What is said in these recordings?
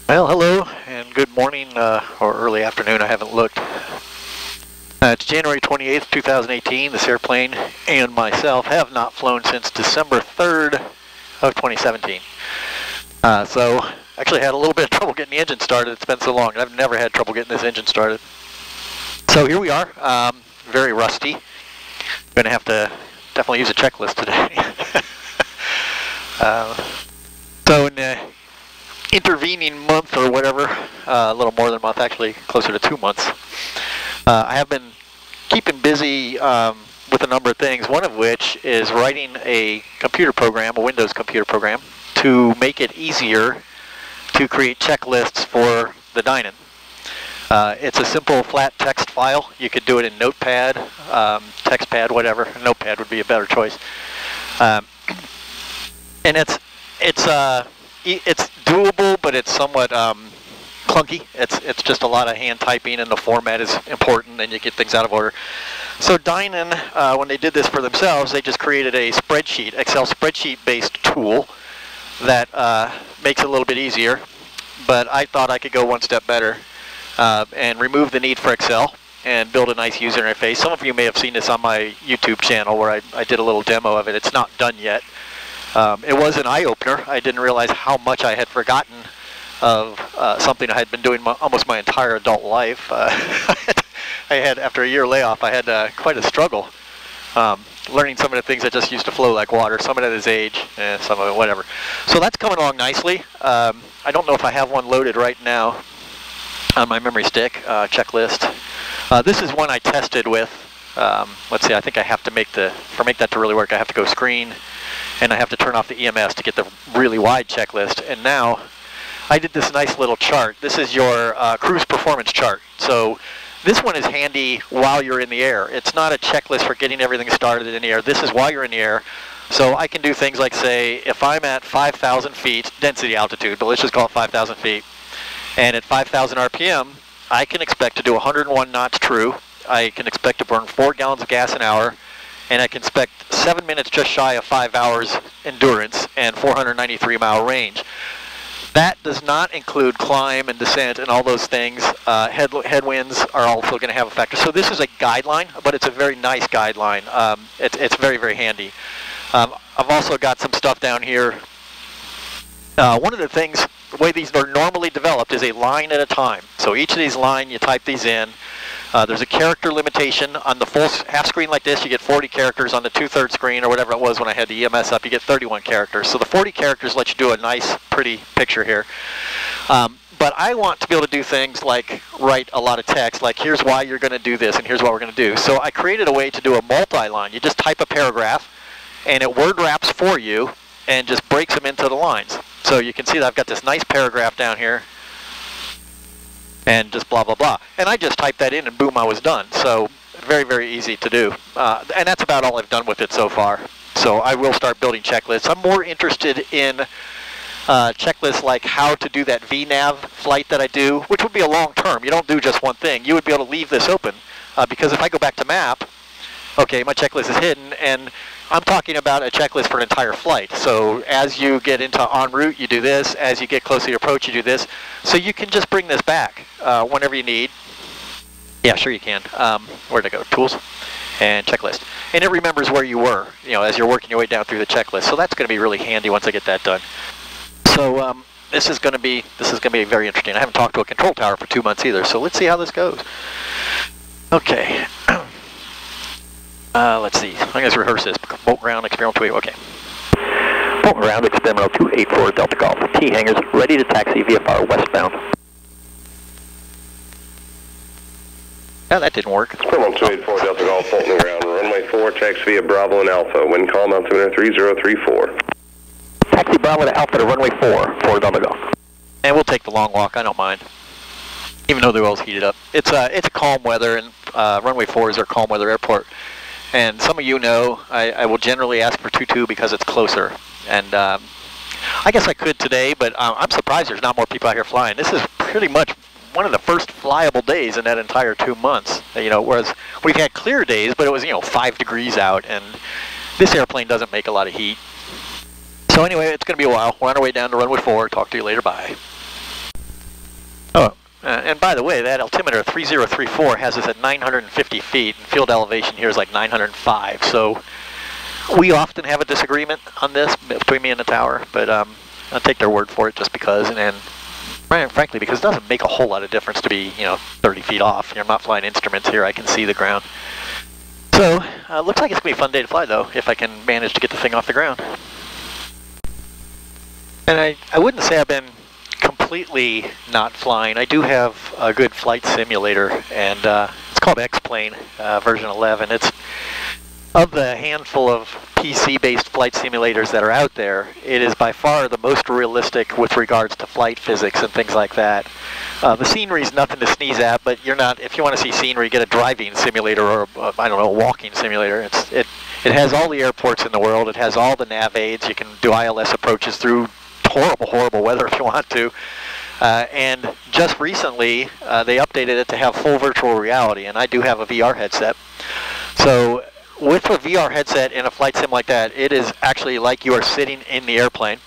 Well, hello and good morning or early afternoon. I haven't looked. It's January 28th, 2018. This airplane and myself have not flown since December 3rd of 2017. So actually had a little bit of trouble getting the engine started. It's been so long, and I've never had trouble getting this engine started. So here we are, very rusty. Going to have to definitely use a checklist today. So in the intervening month or whatever, a little more than a month, actually closer to 2 months, I have been keeping busy with a number of things, one of which is writing a computer program, a Windows computer program, to make it easier to create checklists for the dine-in. It's a simple flat text file. You could do it in Notepad, TextPad, whatever. Notepad would be a better choice. And it's doable, but it's somewhat clunky. It's just a lot of hand typing, and the format is important, and you get things out of order. So Dine-In, when they did this for themselves, they just created a spreadsheet, Excel spreadsheet-based tool that makes it a little bit easier. But I thought I could go one step better and remove the need for Excel and build a nice user interface. Some of you may have seen this on my YouTube channel where I did a little demo of it. It's not done yet. It was an eye-opener. I didn't realize how much I had forgotten of something I had been doing almost my entire adult life. I had, after a year layoff, I had quite a struggle learning some of the things that just used to flow like water. Some of it is age, and some of it whatever. So that's coming along nicely. I don't know if I have one loaded right now on my memory stick, checklist. This is one I tested with. Let's see, I think I have to make that to really work, I have to go screen, and I have to turn off the EMS to get the really wide checklist. And now I did this nice little chart. This is your cruise performance chart. So this one is handy while you're in the air. It's not a checklist for getting everything started in the air. This is while you're in the air. So I can do things like, say, if I'm at 5,000 feet, density altitude, but let's just call it 5,000 feet, and at 5,000 RPM, I can expect to do 101 knots true. I can expect to burn 4 gallons of gas an hour, and I can expect 7 minutes just shy of 5 hours endurance and 493-mile range. That does not include climb and descent and all those things. Headwinds are also going to have a factor. So this is a guideline, but it's a very nice guideline. It's very, very handy. I've also got some stuff down here. One of the things, the way these are normally developed is a line at a time. So each of these lines, you type these in. There's a character limitation. On the full half screen like this, you get 40 characters. On the 2/3 screen, or whatever it was when I had the EMS up, you get 31 characters. So the 40 characters let you do a nice, pretty picture here. But I want to be able to do things like write a lot of text, like here's why you're going to do this, and here's what we're going to do. So I created a way to do a multi-line. You just type a paragraph, and it word wraps for you, and just breaks them into the lines. So you can see that I've got this nice paragraph down here, and just blah, blah, blah. And I just typed that in, and boom, I was done. So very, very easy to do. And that's about all I've done with it so far. So I will start building checklists. I'm more interested in checklists like how to do that VNAV flight that I do, which would be a long term. You don't do just one thing. You would be able to leave this open. Because if I go back to map, okay, my checklist is hidden, and I'm talking about a checklist for an entire flight. So as you get into en route, you do this. As you get closer to your approach, you do this. So you can just bring this back whenever you need. Yeah, sure you can. Where'd it go? Tools and checklist. And it remembers where you were, as you're working your way down through the checklist. So that's going to be really handy once I get that done. So this is going to be very interesting. I haven't talked to a control tower for 2 months either. So let's see how this goes. Okay. Let's see. I'm going to rehearse this. Bolt ground, experimental 2, okay. Bolt ground, experimental 284 Delta Golf. T hangers ready to taxi VFR westbound. Yeah, that didn't work. Experimental 284 Delta Golf, Bolton ground. Runway 4, taxi via Bravo and Alpha. Wind calm, altimeter 3034. Taxi Bravo to Alpha to runway 4 for Delta Golf. And we'll take the long walk, I don't mind. Even though the oil's heated up. It's calm weather, and runway 4 is our calm weather airport. And some of you know, I will generally ask for 2-2 because it's closer. And I guess I could today, but I'm surprised there's not more people out here flying. This is pretty much one of the first flyable days in that entire 2 months. Whereas we've had clear days, but it was 5 degrees out, and this airplane doesn't make a lot of heat. So anyway, it's going to be a while. We're on our way down to runway 4. Talk to you later. Bye. And by the way, that altimeter 3034 has us at 950 feet, and field elevation here is like 905. So we often have a disagreement on this between me and the tower, but I'll take their word for it just because, and frankly, because it doesn't make a whole lot of difference to be, 30 feet off. I'm not flying instruments here. I can see the ground. So, looks like it's going to be a fun day to fly, though, if I can manage to get the thing off the ground. And I wouldn't say I've been completely not flying. I do have a good flight simulator, and it's called X-Plane version 11. It's of the handful of PC-based flight simulators that are out there, it is by far the most realistic with regards to flight physics and things like that. The scenery is nothing to sneeze at, but you're not. If you want to see scenery, get a driving simulator or I don't know, a walking simulator. It has all the airports in the world. It has all the nav aids. You can do ILS approaches through horrible weather if you want to. And just recently, they updated it to have full virtual reality, and I do have a VR headset. So with a VR headset in a flight sim like that, it is actually like you are sitting in the airplane.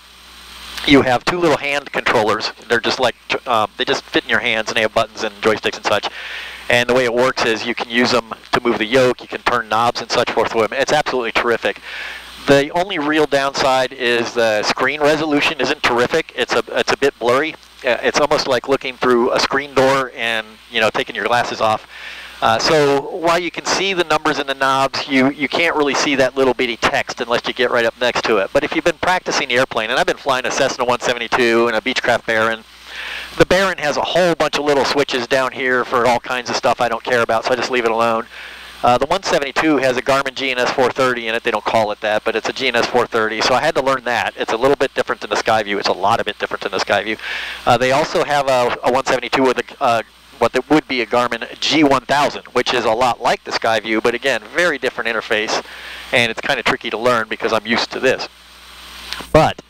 You have two little hand controllers. They're just like, they just fit in your hands, and they have buttons and joysticks and such. And the way it works is you can use them to move the yoke, you can turn knobs and such forth with them. It's absolutely terrific. The only real downside is the screen resolution isn't terrific. It's a bit blurry. It's almost like looking through a screen door and, taking your glasses off. So while you can see the numbers and the knobs, you can't really see that little bitty text unless you get right up next to it. But if you've been practicing the airplane, and I've been flying a Cessna 172 and a Beechcraft Baron, the Baron has a whole bunch of little switches down here for all kinds of stuff I don't care about, so I just leave it alone. The 172 has a Garmin GNS 430 in it. They don't call it that, but it's a GNS 430, so I had to learn that. It's a little bit different than the Skyview. It's a lot of bit different than the Skyview. They also have a 172 with what would be a Garmin G1000, which is a lot like the Skyview, but again, very different interface, and it's kind of tricky to learn because I'm used to this. But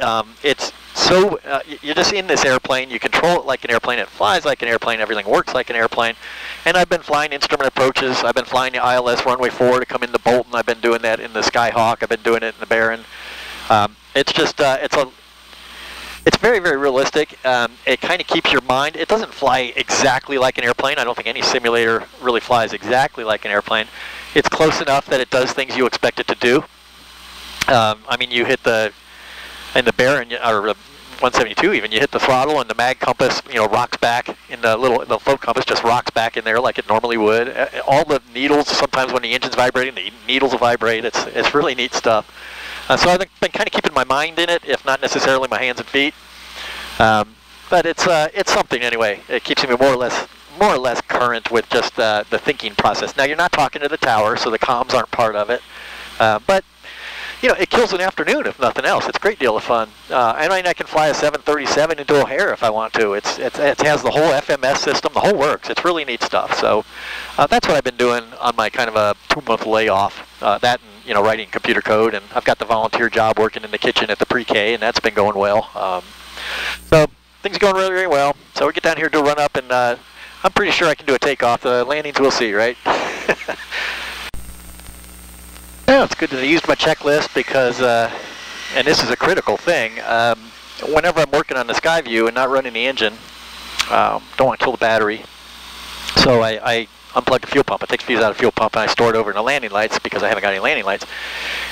it's so, you're just in this airplane, you control it like an airplane, it flies like an airplane, everything works like an airplane, and I've been flying instrument approaches, I've been flying the ILS runway 4 to come into Bolton, I've been doing that in the Skyhawk, I've been doing it in the Baron. It's just, it's very, very realistic. It kind of keeps your mind. It doesn't fly exactly like an airplane. I don't think any simulator really flies exactly like an airplane. It's close enough that it does things you expect it to do. I mean, you hit in the Baron, or 172 even, you hit the throttle and the mag compass, rocks back in the float compass just rocks back in there like it normally would. All the needles, sometimes when the engine's vibrating, the needles will vibrate. It's really neat stuff. So I've been kind of keeping my mind in it, if not necessarily my hands and feet. But it's something anyway. It keeps me more or less current with just the thinking process. Now you're not talking to the tower, so the comms aren't part of it. But it kills an afternoon if nothing else. It's a great deal of fun. I mean, I can fly a 737 into O'Hare if I want to. It has the whole FMS system, the whole works. It's really neat stuff. So that's what I've been doing on my kind of a 2-month layoff. That and writing computer code, and I've got the volunteer job working in the kitchen at the pre-K, and that's been going well. So things are going really, really well. So we get down here to run up, and I'm pretty sure I can do a takeoff. The landings we'll see, right? Yeah, it's good that I used my checklist because, and this is a critical thing, whenever I'm working on the Skyview and not running the engine, don't want to kill the battery, so I unplug the fuel pump. I take the fuse out of the fuel pump and I store it over in the landing lights because I haven't got any landing lights.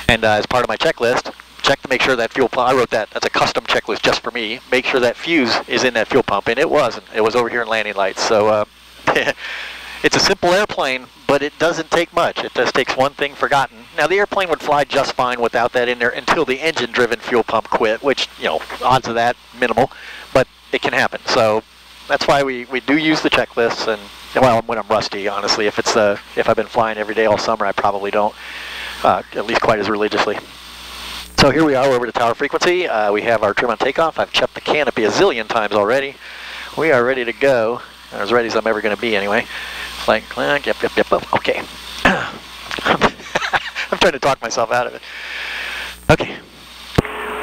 And as part of my checklist, check to make sure that fuel pump, I wrote that's a custom checklist just for me, make sure that fuse is in that fuel pump, and it wasn't. It was over here in landing lights. So it's a simple airplane, but it doesn't take much. It just takes one thing forgotten. Now the airplane would fly just fine without that in there until the engine-driven fuel pump quit, which, odds of that, minimal, but it can happen. So that's why we do use the checklists, and well, when I'm rusty, honestly. If I've been flying every day all summer, I probably don't, at least quite as religiously. So here we are, we're over to tower frequency. We have our trim on takeoff. I've checked the canopy a zillion times already. We are ready to go, as ready as I'm ever going to be anyway. Like, yep, okay. I'm trying to talk myself out of it. Okay.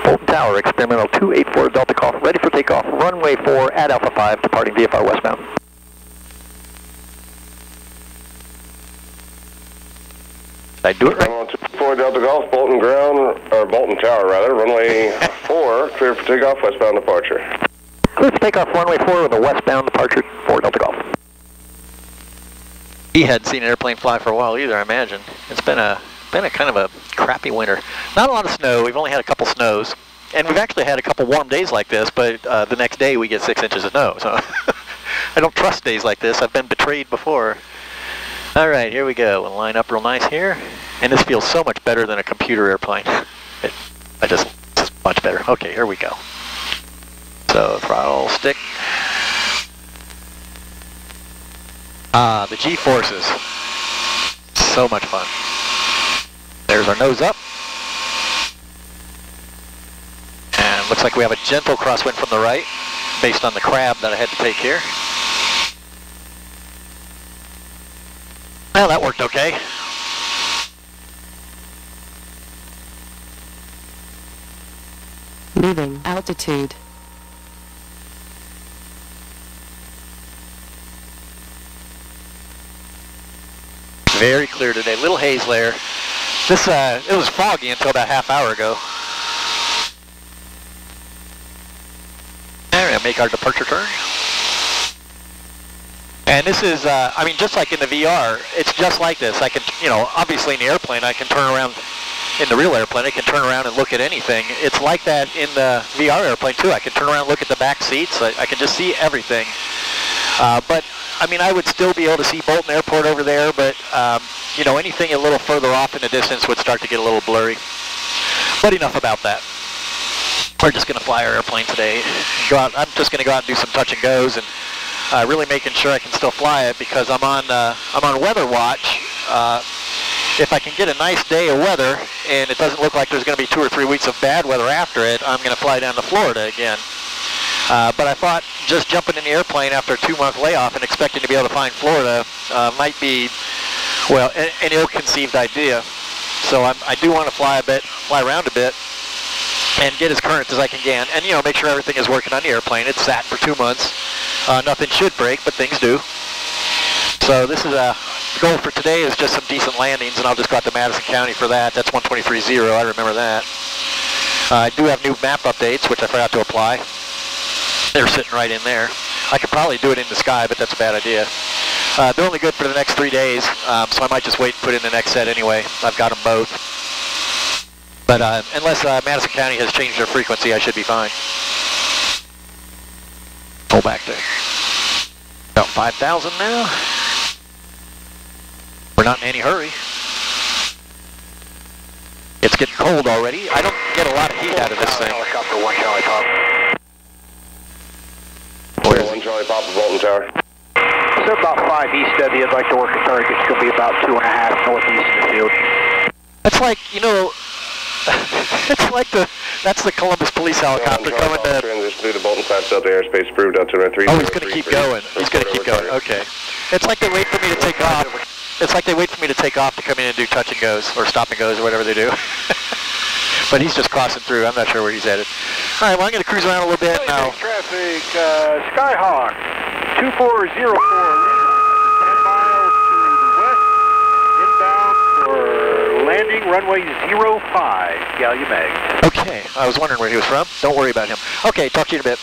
Bolton Tower, experimental 284 Delta Golf, ready for takeoff. Runway 4 at Alpha 5, departing VFR westbound. Did I do it right? 284 Delta Golf, Bolton Ground, or Bolton Tower rather, runway 4, cleared for takeoff, westbound departure. Clear for takeoff runway 4 with a westbound departure for Delta Golf. He hadn't seen an airplane fly for a while either, I imagine. It's been a kind of a crappy winter. Not a lot of snow. We've only had a couple snows. And we've actually had a couple warm days like this, but the next day we get 6 inches of snow. So I don't trust days like this. I've been betrayed before. All right, here we go. We'll line up real nice here. And this feels so much better than a computer airplane. It's much better. Okay, here we go. So throttle stick. Ah, the G-forces. So much fun. There's our nose up. And looks like we have a gentle crosswind from the right, based on the crab that I had to take here. Well, that worked okay. Leaving altitude. Very clear today. Little haze layer. This it was foggy until about half hour ago. There, we'll make our departure turn. And this is, I mean, just like in the VR, it's just like this. I can, you know, obviously in the airplane, I can turn around. In the real airplane, I can turn around and look at anything. It's like that in the VR airplane too. I can turn around and look at the back seats. I can just see everything. But I mean, I would still be able to see Bolton Airport over there, but you know, anything a little further off in the distance would start to get a little blurry. But enough about that. We're just going to fly our airplane today. Go out. I'm just going to go out and do some touch and goes, and really making sure I can still fly it because I'm on weather watch. If I can get a nice day of weather and it doesn't look like there's going to be 2 or 3 weeks of bad weather after it, I'm going to fly down to Florida again. But I thought just jumping in the airplane after a 2-month layoff and expecting to be able to find Florida might be, well, an ill-conceived idea. So I do want to fly around a bit and get as current as I can get. And, you know, make sure everything is working on the airplane. It's sat for 2 months. Nothing should break, but things do. So this is the goal for today is just some decent landings, and I'll just go out to Madison County for that. That's 123.0, I remember that. I do have new map updates, which I forgot to apply. They're sitting right in there. I could probably do it in the sky, but that's a bad idea. They're only good for the next 3 days, so I might just wait and put in the next set anyway. I've got them both. But unless Madison County has changed their frequency, I should be fine. Pull back there. About 5,000 now. We're not in any hurry. It's getting cold already. I don't get a lot of heat out of this thing. Helicopter 1 Charlie Pop. Where's 1 Charlie Pop of Bolton Tower? So about 5 east of you. I'd like to work a target. It's going to be about 2.5 northeast of the field. That's like, you know, it's like that's the Columbus police helicopter coming to... Transition through the Bolton class Delta airspace approved out to 3. Oh, he's going to keep going. He's going to keep going. Okay. It's like they wait for me to take off. It's like they wait for me to take off to come in and do touch and goes, or stop and goes, or whatever they do. But he's just crossing through. I'm not sure where he's headed. All right, well, I'm going to cruise around a little bit now. Traffic, Skyhawk, 2404, 10 miles to the west, inbound for landing runway 05, Calumet. Okay, I was wondering where he was from. Don't worry about him. Okay, talk to you in a bit.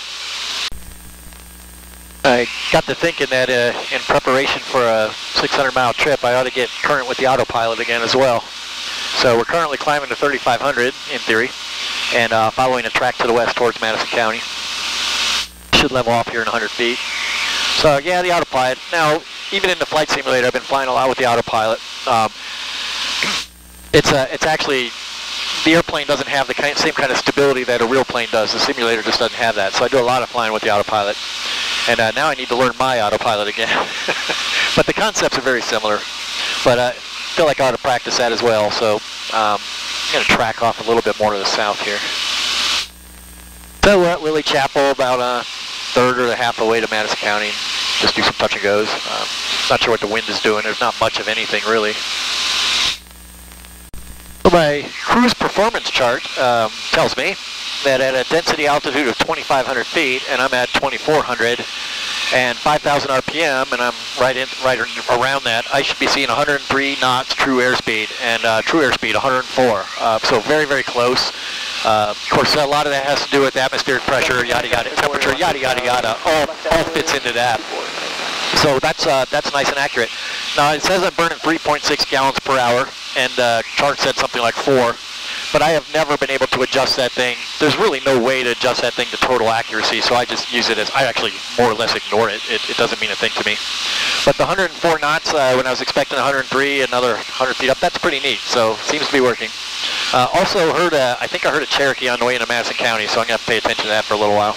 I got to thinking that in preparation for a 600-mile trip, I ought to get current with the autopilot again as well. So we're currently climbing to 3,500 in theory, and following a track to the west towards Madison County. Should level off here in 100 feet. So yeah, the autopilot. Now, even in the flight simulator, I've been flying a lot with the autopilot. It's actually, the airplane doesn't have the same kind of stability that a real plane does. The simulator just doesn't have that. So I do a lot of flying with the autopilot. And now I need to learn my autopilot again. But the concepts are very similar. But I feel like I ought to practice that as well. So I'm going to track off a little bit more to the south here. So we're at Lily Chapel, about a third or a half away to Madison County. Just do some touch and goes. Not sure what the wind is doing. There's not much of anything really. So my cruise performance chart tells me that at a density altitude of 2,500 feet, and I'm at 2,400, and 5,000 RPM, and I'm right around that, I should be seeing 103 knots true airspeed, and true airspeed 104. So very, very close. Of course, a lot of that has to do with atmospheric pressure, yada yada, temperature, yada yada yada. All fits into that. So that's nice and accurate. Now it says I'm burning 3.6 gallons per hour, and chart said something like 4. But I have never been able to adjust that thing. There's really no way to adjust that thing to total accuracy, so I just use it as, I actually more or less ignore it. It doesn't mean a thing to me. But the 104 knots, when I was expecting 103, another 100 feet up, that's pretty neat, so seems to be working. Also heard, I think I heard a Cherokee on the way into Madison County, so I'm going to have to pay attention to that for a little while.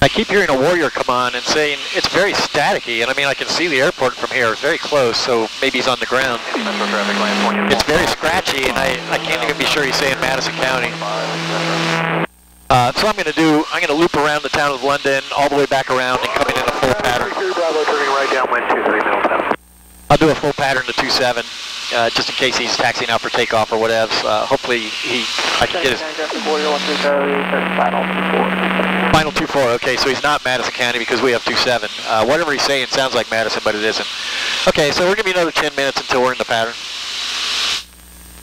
I keep hearing a Warrior come on and saying it's very staticky, and I mean I can see the airport from here, it's very close, so maybe he's on the ground. It's very scratchy, and I can't even be sure he's saying Madison County. So I'm going to loop around the town of London, all the way back around, and coming in a full pattern. Bravo, turning right downwind 23 middle. I'll do a full pattern to 27, just in case he's taxiing out for takeoff or whatever. Hopefully I can get his... Final 24, okay, so he's not Madison County because we have 27. Whatever he's saying sounds like Madison, but it isn't. Okay, so we're going to be another 10 minutes until we're in the pattern.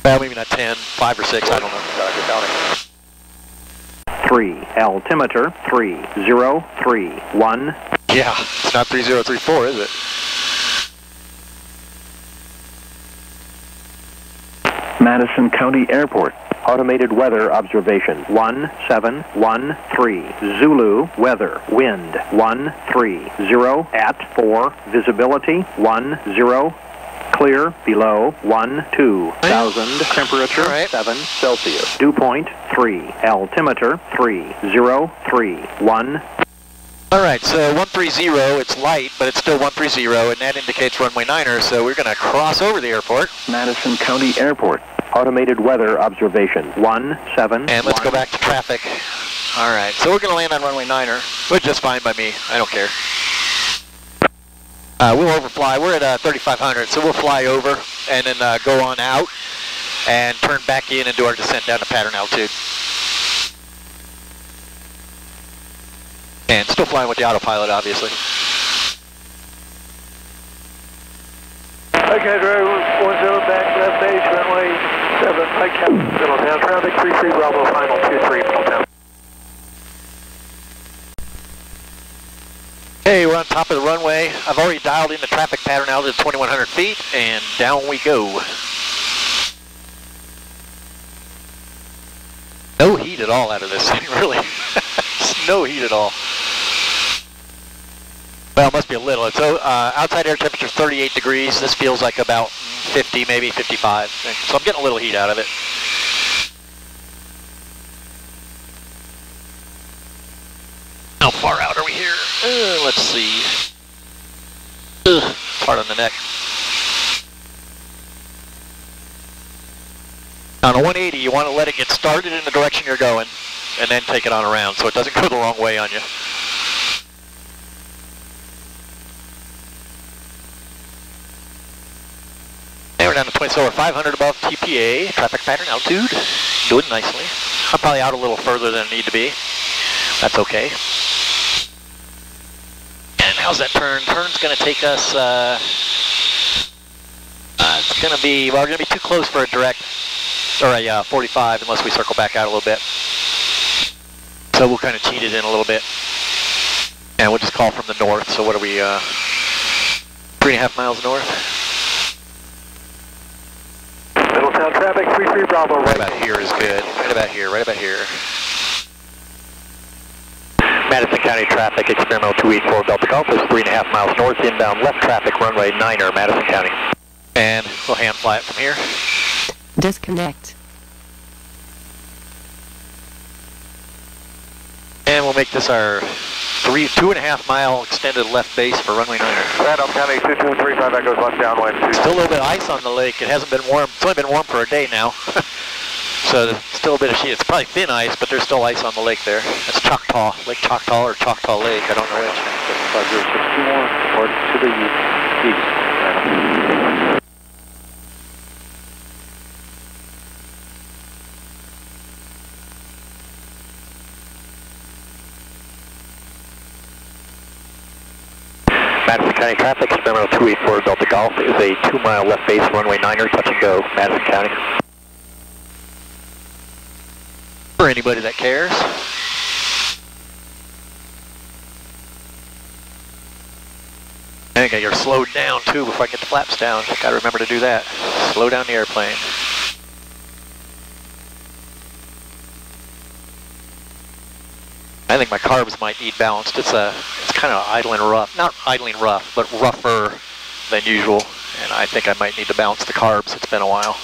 Well, maybe not 10, 5 or 6, I don't know. 3, altimeter 3031. Yeah, it's not 3034, is it? Madison County Airport. Automated weather observation 1713. Zulu weather wind 130 at 4. Visibility 10. Clear below 12,000. Temperature right. 7 Celsius. Dew point 3. Altimeter 3031. All right, so 130, it's light, but it's still 130, and that indicates runway 9er, so we're going to cross over the airport. Madison County Airport. Automated weather observation 17. And let's go back to traffic. All right, so we're going to land on runway 9er, which is fine by me. I don't care. We'll overfly. We're at 3,500, so we'll fly over and then go on out and turn back in and do our descent down to pattern altitude. And still flying with the autopilot, obviously. Okay, Drew, 10 back left base, runway 7, right cap, Middletown, traffic 33 Bravo, final 23 Middletown. Hey, we're on top of the runway. I've already dialed in the traffic pattern out to 2,100 feet, and down we go. No heat at all out of this thing, really. No heat at all. Well, it must be a little. So outside air temperature is 38 degrees. This feels like about 50, maybe 55. So I'm getting a little heat out of it. How far out are we here? Let's see. Hard on the neck. On a 180, you want to let it get started in the direction you're going, and then take it on around so it doesn't go the wrong way on you. And we're down to 500 above TPA, traffic pattern altitude, doing nicely. I'm probably out a little further than I need to be. That's okay. And how's that turn? Turn's going to take us, it's going to be, well, we're going to be too close for a direct, or a 45 unless we circle back out a little bit. So we'll kind of cheat it in a little bit. And we'll just call from the north. So what are we, 3.5 miles north? Middletown traffic 33 Bravo, Right about here is good. Right about here, right about here. Madison County traffic, experimental 284 Delta Golf is 3.5 miles north, inbound left traffic, runway 9er, Madison County. And we'll hand fly it from here. Disconnect. And we'll make this our 2.5 mile extended left base for runway 9er. Randolph County 2235, that goes left downwind. Still a little bit of ice on the lake. It hasn't been warm. It's only been warm for a day now. So there's still a bit of sheet. It's probably thin ice, but there's still ice on the lake there. That's Choctaw, Lake Choctaw or Choctaw Lake. I don't know which. 5061, or to the east. Madison County traffic, experimental 284 Delta Golf is a 2-mile left base, runway 9er, touch and go, Madison County. For anybody that cares. I think I gotta slow down too before I get the flaps down. Gotta remember to do that. Slow down the airplane. I think my carbs might need balanced. It's kind of idling rough. Not idling rough, but rougher than usual. And I think I might need to balance the carbs. It's been a while.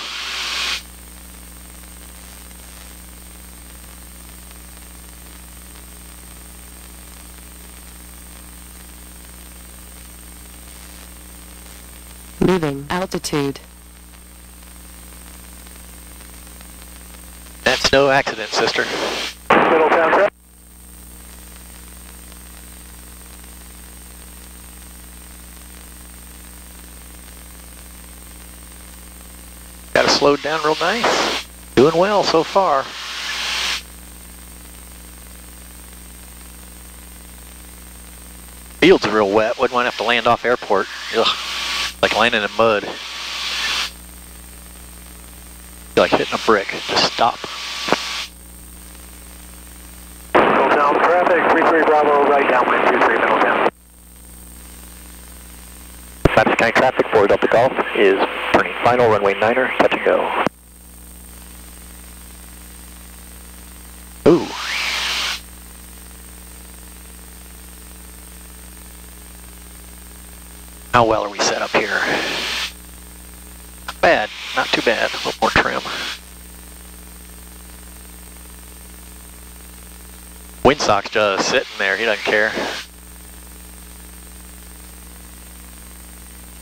Moving altitude. That's no accident, sister. Middletown traffic. Got it slowed down real nice. Doing well so far. Field's real wet. Wouldn't want to have to land off airport. Ugh. Like landing in mud. Feel like hitting a brick. Just stop. Middletown traffic, 33 Bravo, right downwind 23 Middletown. Madison County traffic, 4 Delta Golf is turning final, runway 9er, touch and go. Ooh. How well are we set up here? Not bad, not too bad, a little more trim. Windsock's just sitting there, he doesn't care.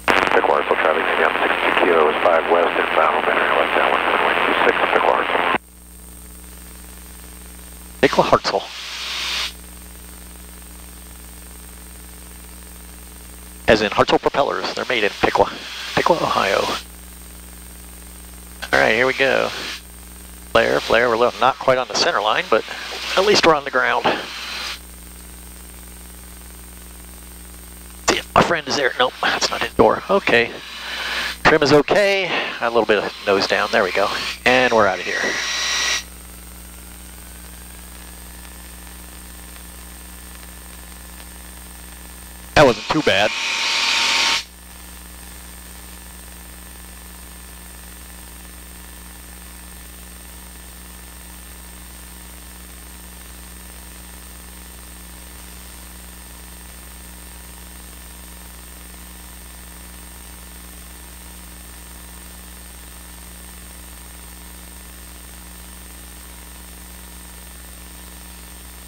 Commercial traffic, again, 60 kilos, 5 west, inbound, bearing left downwind, runway 26, Nicola Hartzell. As in Hartzell propellers, they're made in Piqua, Ohio. Alright, here we go. Flare, we're not quite on the center line, but at least we're on the ground. See if my friend is there. Nope, that's not his door. Okay. Trim is okay. A little bit of nose down. There we go. And we're out of here. That wasn't too bad.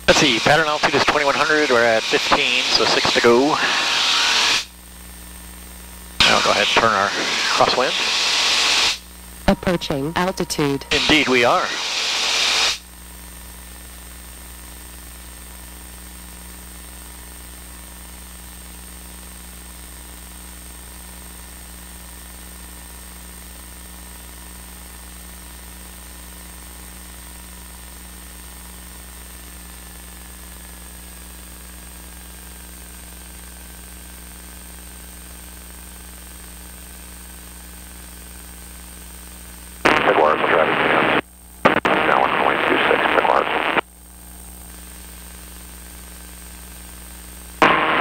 Let's see, pattern altitude is 2100, we're at 15, so 6 to go. Now we'll go ahead and turn our crosswind. Approaching altitude. Indeed we are.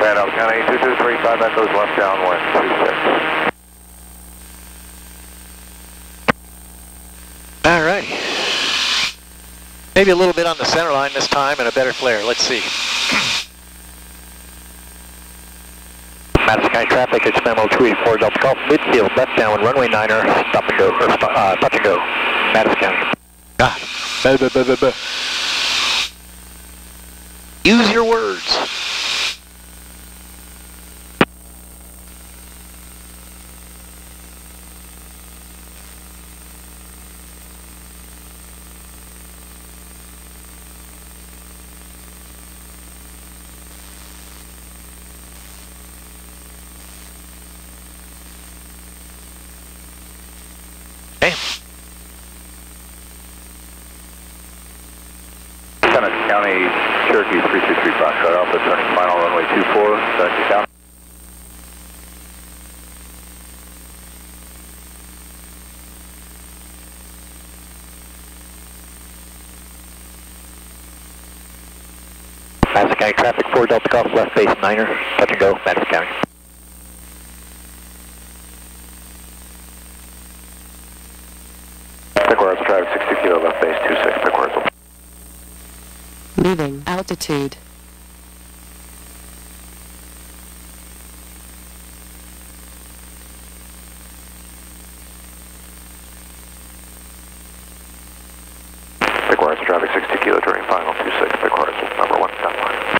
Madison County 2235, echoes left downwind 26. Alrighty. Maybe a little bit on the center line this time and a better flare. Let's see. Madison County traffic, it's memo 284 Delta Golf, midfield, left downwind, runway 9er, stop and go, or touch and go, Madison County. God. Use your words. Okay. County Cherokee 333 Foxtrot Alpha, turning final runway 24, Madison County. Madison County traffic, 4 Delta Golf, left base 9er, touch and go, Madison County. Pickwater traffic, 60 kilo, left base 26, Pickwater. Leaving altitude. Pickwater traffic, 60 kilo, turning final 26, Pickwater, number 1, down line.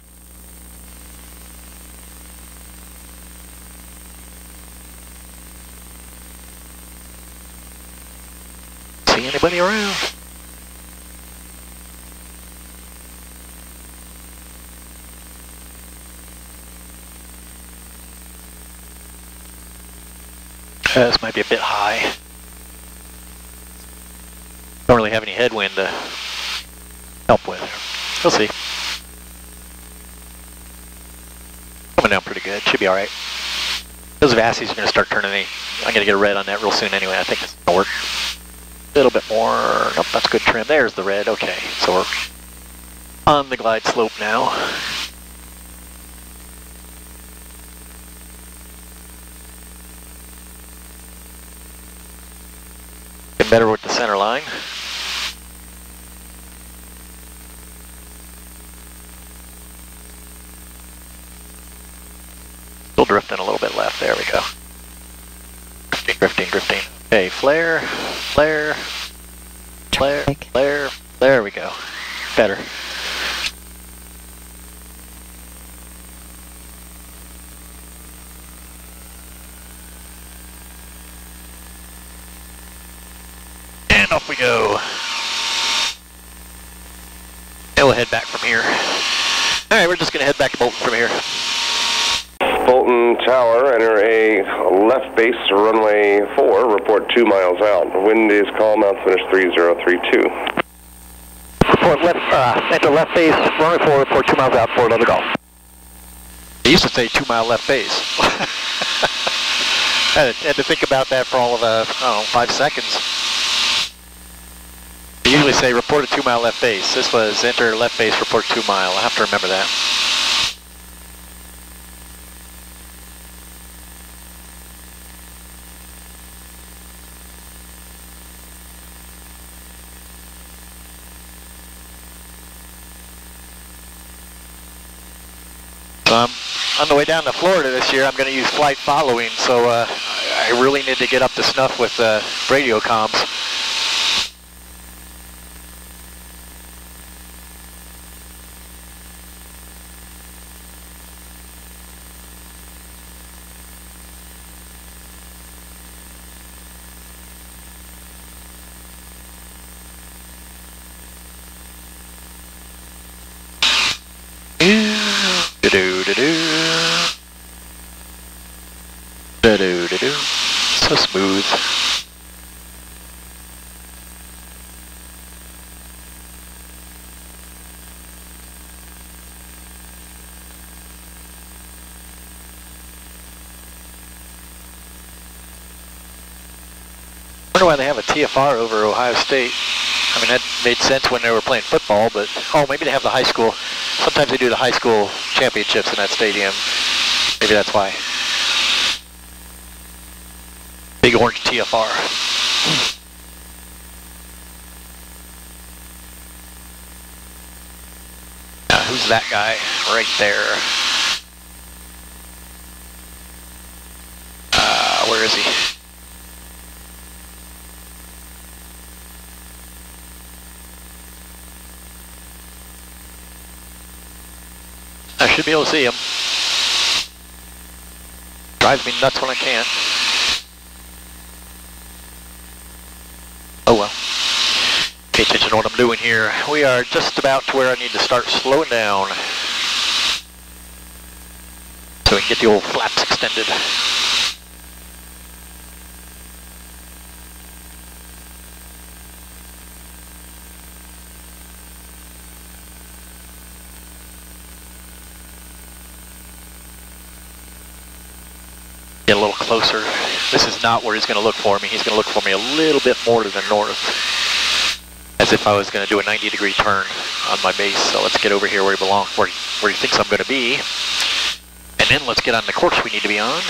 See anybody around? This might be a bit high. Don't really have any headwind to help with. We'll see. Coming down pretty good. Should be all right. Those Vassies are going to start turning. I'm going to get a red on that real soon anyway. I think it's going to work. A little bit more. Nope, that's good trim. There's the red. Okay, so we're on the glide slope now. Getting better with the center line. Still drifting a little bit left. There we go. Drifting, drifting, drifting. Okay, flare, flare, flare, flare. There we go. Better. And off we go. And we'll head back from here. All right, we're just going to head back to Bolton from here. Bolton Tower, enter a left base, runway 4, report 2 miles out. Wind is calm, altimeter 3032. Report left, enter left base, runway 4, report 2 miles out, 4 Delta Golf. They used to say 2 mile left base. I had to think about that for all of, I don't know, 5 seconds. They usually say report a 2 mile left base. This was enter left base, report 2 mile. I have to remember that. So I'm on the way down to Florida this year. I'm going to use flight following, so I really need to get up to snuff with radio comms. So smooth. I wonder why they have a TFR over Ohio State. I mean, that made sense when they were playing football, but oh, maybe they have the high school. Sometimes they do the high school championships in that stadium. Maybe that's why. Big orange TFR. Now, who's that guy right there? Where is he? I should be able to see him. Drives me nuts when I can't. Oh well. Pay attention to what I'm doing here. We are just about to where I need to start slowing down so we can get the old flaps extended. Get a little closer. This is not where he's going to look for me. He's going to look for me a little bit more to the north. As as if I was going to do a 90-degree turn on my base. So let's get over here where he belongs, where he thinks I'm going to be. And then let's get on the course we need to be on.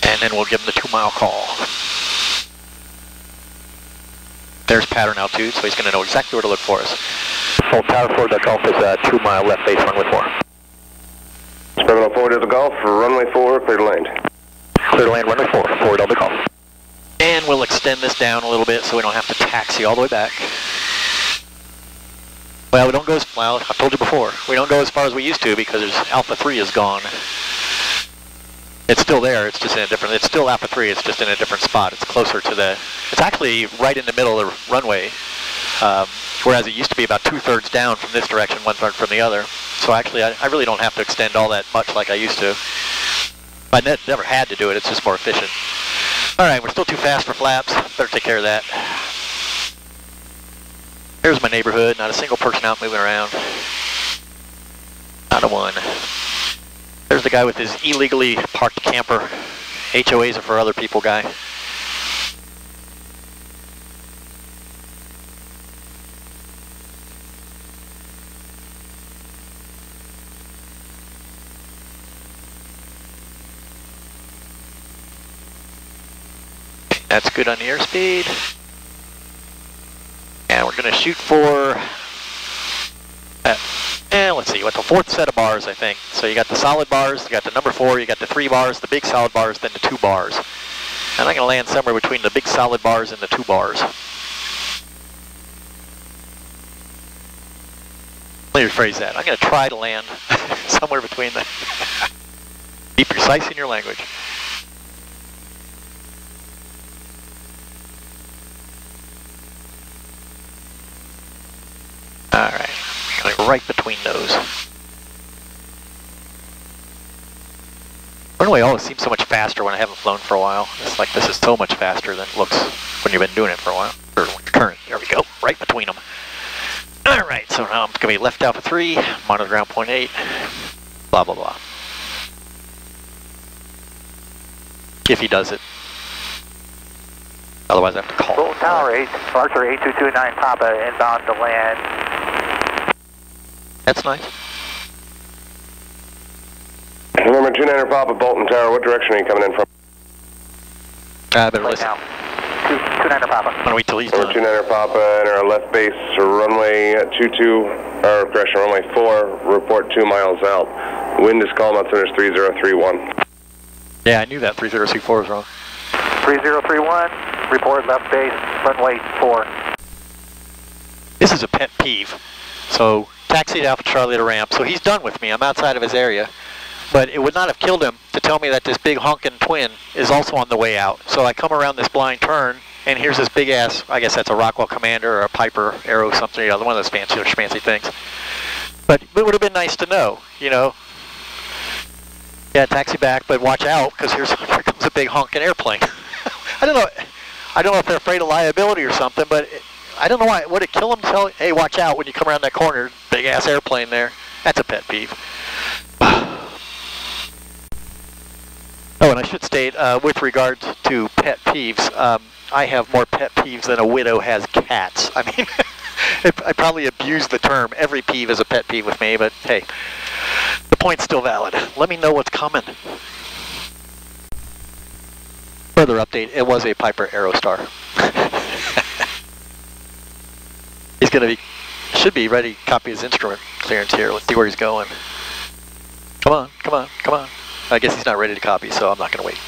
And then we'll give him the 2-mile call. There's pattern altitude, so he's going to know exactly where to look for us. Full tower forward to Gulf is 2-mile left base, runway 4. Spreading forward to the Gulf, runway 4, clear to land. Clear to land, runway 4, forward on the Gulf. And we'll extend this down a little bit so we don't have to taxi all the way back. Well, we don't go as, well, I told you before, we don't go as far as we used to because there's Alpha 3 is gone. It's still there, it's just in a different, it's still Alpha 3, it's just in a different spot. It's closer to the, it's actually right in the middle of the runway, whereas it used to be about 2/3 down from this direction, 1/3 from the other. So actually, I really don't have to extend all that much like I used to. I never had to do it, it's just more efficient. All right, we're still too fast for flaps, better take care of that. Here's my neighborhood, not a single person out moving around. Not a one. There's the guy with his illegally parked camper. HOAs are for other people guy. That's good on the airspeed. And we're going to shoot for, let's see, what's the 4th set of bars, I think. So you got the solid bars, you got the number 4, you got the 3 bars, the big solid bars, then the 2 bars. And I'm going to land somewhere between the big solid bars and the 2 bars. Let me rephrase that. I'm going to try to land somewhere between them. Be precise in your language. Alright, like right between those. Runway always seems so much faster when I haven't flown for a while. It's like this is so much faster than it looks when you've been doing it for a while. Or when you're current. There we go, right between them. Alright, so now I'm going to be left Alpha 3, monitor ground point 8, blah blah blah. If he does it. Otherwise I have to call. Bolton Tower 8, Archer 8229 Papa, inbound to land. That's nice. Number 29er Papa, Bolton Tower, what direction are you coming in from? I better listen. Now. 29er Papa. I'm gonna wait till he's Number done. 29er Papa, enter our left base, runway 22, or correction, runway 4, report 2 miles out. Wind is calm, altimeter is 3031. Yeah, I knew that 3034 was wrong. 3031, report left base, runway 4. This is a pet peeve. So, taxied Alpha Charlie to ramp. So he's done with me. I'm outside of his area. But it would not have killed him to tell me that this big honking twin is also on the way out. So I come around this blind turn, and here's this big ass, I guess that's a Rockwell Commander or a Piper Arrow something, you know, one of those fancy things. But it would have been nice to know, you know. Yeah, taxi back, but watch out, because here comes a big honking airplane. I don't know if they're afraid of liability or something, but I don't know why. Would it kill them to tell, hey, watch out when you come around that corner, big ass airplane there? That's a pet peeve. Oh, and I should state, with regard to pet peeves, I have more pet peeves than a widow has cats. I mean, I probably abuse the term. Every peeve is a pet peeve with me, but hey, the point's still valid. Let me know what's coming. Further update, it was a Piper Aerostar. He's should be ready to copy his instrument clearance here. Let's see where he's going. Come on, come on, come on. I guess he's not ready to copy, so I'm not going to wait.